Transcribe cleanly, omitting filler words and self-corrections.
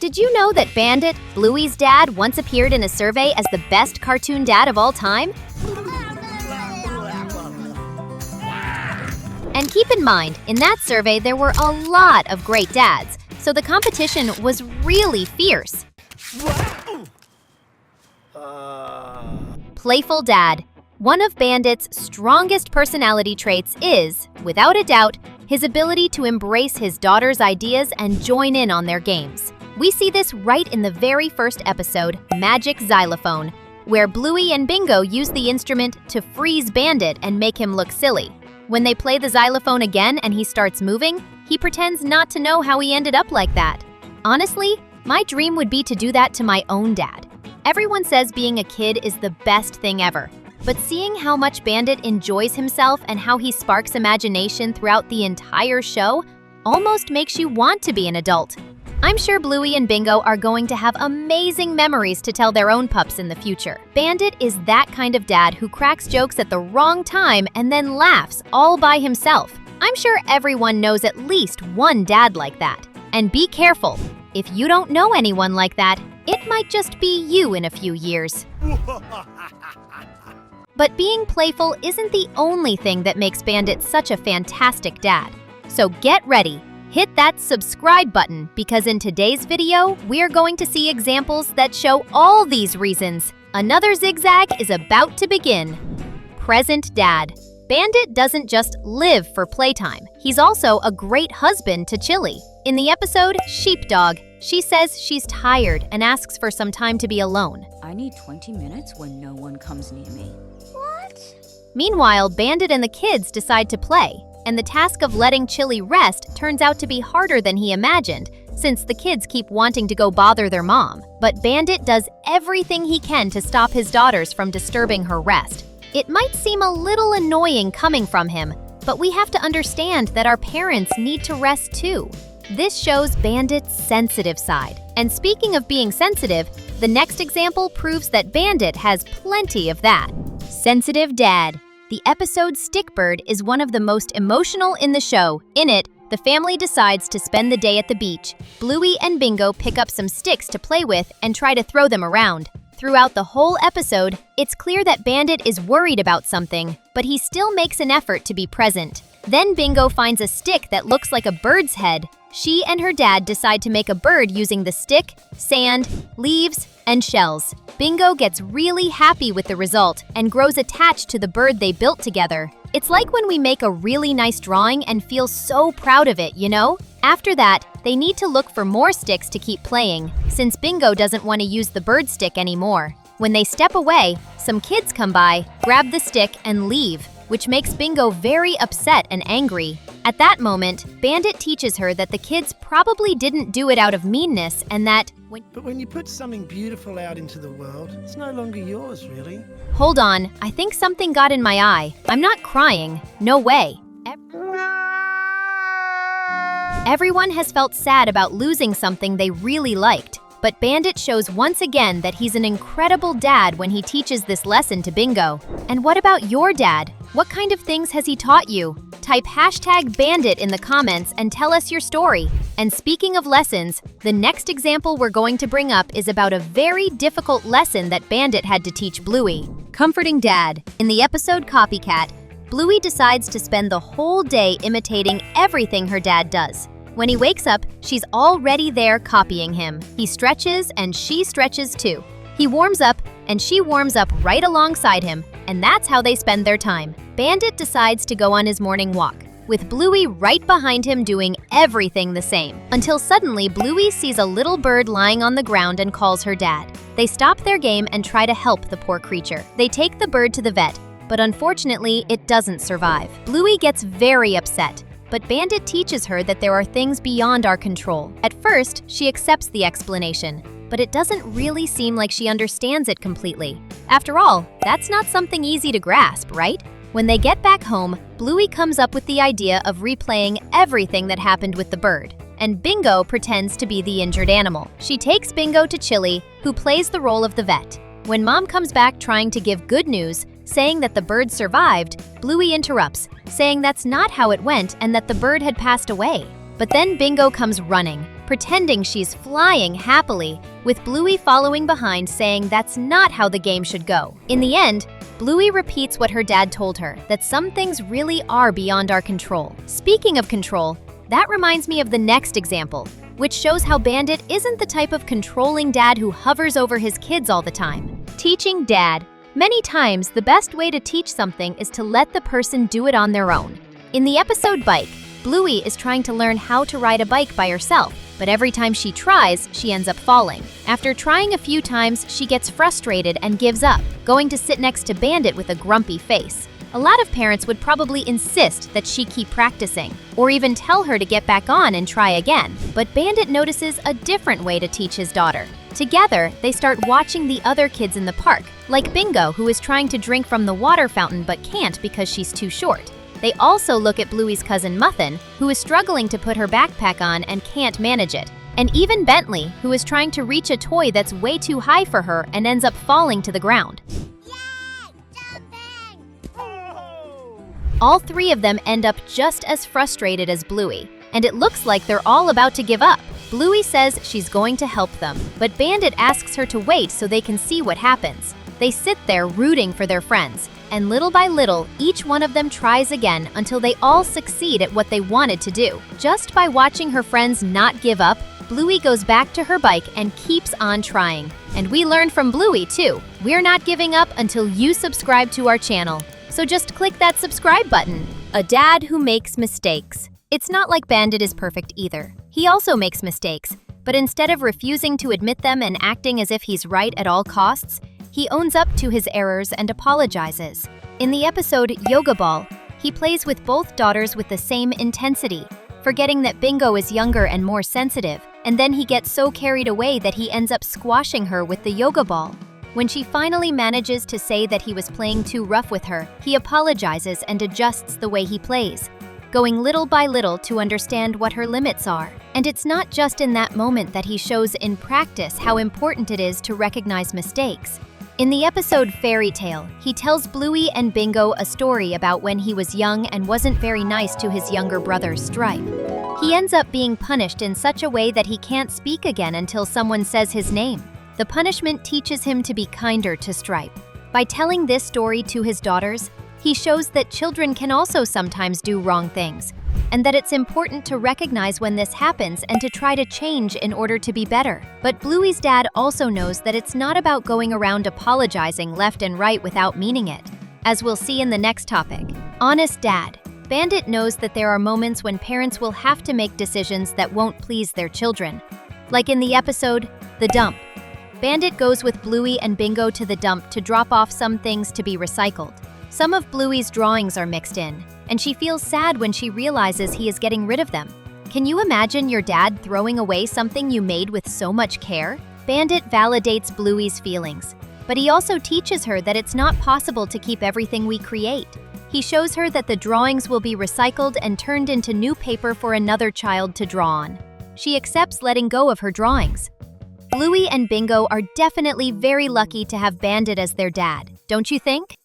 did you know that Bandit, Bluey's dad, once appeared in a survey as the best cartoon dad of all time? And keep in mind, in that survey there were a lot of great dads, so the competition was really fierce. Playful dad. One of Bandit's strongest personality traits is, without a doubt, his ability to embrace his daughter's ideas and join in on their games. We see this right in the very first episode, Magic Xylophone, where Bluey and Bingo use the instrument to freeze Bandit and make him look silly. When they play the xylophone again and he starts moving, he pretends not to know how he ended up like that. Honestly, my dream would be to do that to my own dad. Everyone says being a kid is the best thing ever, but seeing how much Bandit enjoys himself and how he sparks imagination throughout the entire show almost makes you want to be an adult. I'm sure Bluey and Bingo are going to have amazing memories to tell their own pups in the future. Bandit is that kind of dad who cracks jokes at the wrong time and then laughs all by himself. I'm sure everyone knows at least one dad like that. And be careful, if you don't know anyone like that, it might just be you in a few years. But being playful isn't the only thing that makes Bandit such a fantastic dad. So get ready. Hit that subscribe button because in today's video, we're going to see examples that show all these reasons. Another zigzag is about to begin. Present dad. Bandit doesn't just live for playtime. He's also a great husband to Chilli. In the episode Sheepdog, she says she's tired and asks for some time to be alone. I need 20 minutes when no one comes near me. What? Meanwhile, Bandit and the kids decide to play, and the task of letting Chilli rest turns out to be harder than he imagined, since the kids keep wanting to go bother their mom. But Bandit does everything he can to stop his daughters from disturbing her rest. It might seem a little annoying coming from him, but we have to understand that our parents need to rest too. This shows Bandit's sensitive side. And speaking of being sensitive, the next example proves that Bandit has plenty of that. Sensitive dad. The episode Stickbird is one of the most emotional in the show. In it, the family decides to spend the day at the beach. Bluey and Bingo pick up some sticks to play with and try to throw them around. Throughout the whole episode, it's clear that Bandit is worried about something, but he still makes an effort to be present. Then Bingo finds a stick that looks like a bird's head. She and her dad decide to make a bird using the stick, sand, leaves, and shells. Bingo gets really happy with the result and grows attached to the bird they built together. It's like when we make a really nice drawing and feel so proud of it, you know? After that, they need to look for more sticks to keep playing, since Bingo doesn't want to use the bird stick anymore. When they step away, some kids come by, grab the stick, and leave, which makes Bingo very upset and angry. At that moment, Bandit teaches her that the kids probably didn't do it out of meanness and that But when you put something beautiful out into the world, it's no longer yours, really. Hold on, I think something got in my eye. I'm not crying. No way. Everyone has felt sad about losing something they really liked. But Bandit shows once again that he's an incredible dad when he teaches this lesson to Bingo. And what about your dad? What kind of things has he taught you? Type #Bandit in the comments and tell us your story. And speaking of lessons, the next example we're going to bring up is about a very difficult lesson that Bandit had to teach Bluey. Comforting dad. In the episode Copycat, Bluey decides to spend the whole day imitating everything her dad does. When he wakes up, she's already there copying him. He stretches and she stretches too. He warms up and she warms up right alongside him, and that's how they spend their time. Bandit decides to go on his morning walk, with Bluey right behind him doing everything the same. Until suddenly, Bluey sees a little bird lying on the ground and calls her dad. They stop their game and try to help the poor creature. They take the bird to the vet, but unfortunately, it doesn't survive. Bluey gets very upset, but Bandit teaches her that there are things beyond our control. At first, she accepts the explanation, but it doesn't really seem like she understands it completely. After all, that's not something easy to grasp, right? When they get back home, Bluey comes up with the idea of replaying everything that happened with the bird, and Bingo pretends to be the injured animal. She takes Bingo to Chilli, who plays the role of the vet. When Mom comes back trying to give good news, saying that the bird survived, Bluey interrupts, saying that's not how it went and that the bird had passed away. But then Bingo comes running, pretending she's flying happily, with Bluey following behind saying that's not how the game should go. In the end, Bluey repeats what her dad told her, that some things really are beyond our control. Speaking of control, that reminds me of the next example, which shows how Bandit isn't the type of controlling dad who hovers over his kids all the time. Teaching dad. Many times, the best way to teach something is to let the person do it on their own. In the episode Bike, Bluey is trying to learn how to ride a bike by herself, but every time she tries, she ends up falling. After trying a few times, she gets frustrated and gives up, going to sit next to Bandit with a grumpy face. A lot of parents would probably insist that she keep practicing, or even tell her to get back on and try again. But Bandit notices a different way to teach his daughter. Together, they start watching the other kids in the park, like Bingo, who is trying to drink from the water fountain but can't because she's too short. They also look at Bluey's cousin Muffin, who is struggling to put her backpack on and can't manage it. And even Bentley, who is trying to reach a toy that's way too high for her and ends up falling to the ground. All three of them end up just as frustrated as Bluey, and it looks like they're all about to give up. Bluey says she's going to help them, but Bandit asks her to wait so they can see what happens. They sit there rooting for their friends, and little by little, each one of them tries again until they all succeed at what they wanted to do. Just by watching her friends not give up, Bluey goes back to her bike and keeps on trying. And we learned from Bluey too. We're not giving up until you subscribe to our channel. So just click that subscribe button. A dad who makes mistakes. It's not like Bandit is perfect either. He also makes mistakes, but instead of refusing to admit them and acting as if he's right at all costs, he owns up to his errors and apologizes. In the episode Yoga Ball, he plays with both daughters with the same intensity, forgetting that Bingo is younger and more sensitive, and then he gets so carried away that he ends up squashing her with the yoga ball. When she finally manages to say that he was playing too rough with her, he apologizes and adjusts the way he plays, going little by little to understand what her limits are. And it's not just in that moment that he shows in practice how important it is to recognize mistakes. In the episode Fairy Tale, he tells Bluey and Bingo a story about when he was young and wasn't very nice to his younger brother, Stripe. He ends up being punished in such a way that he can't speak again until someone says his name. The punishment teaches him to be kinder to Stripe. By telling this story to his daughters, he shows that children can also sometimes do wrong things, and that it's important to recognize when this happens and to try to change in order to be better. But Bluey's dad also knows that it's not about going around apologizing left and right without meaning it. As we'll see in the next topic, Honest Dad. Bandit knows that there are moments when parents will have to make decisions that won't please their children. Like in the episode, The Dump. Bandit goes with Bluey and Bingo to the dump to drop off some things to be recycled. Some of Bluey's drawings are mixed in, and she feels sad when she realizes he is getting rid of them. Can you imagine your dad throwing away something you made with so much care? Bandit validates Bluey's feelings, but he also teaches her that it's not possible to keep everything we create. He shows her that the drawings will be recycled and turned into new paper for another child to draw on. She accepts letting go of her drawings. Bluey and Bingo are definitely very lucky to have Bandit as their dad, don't you think?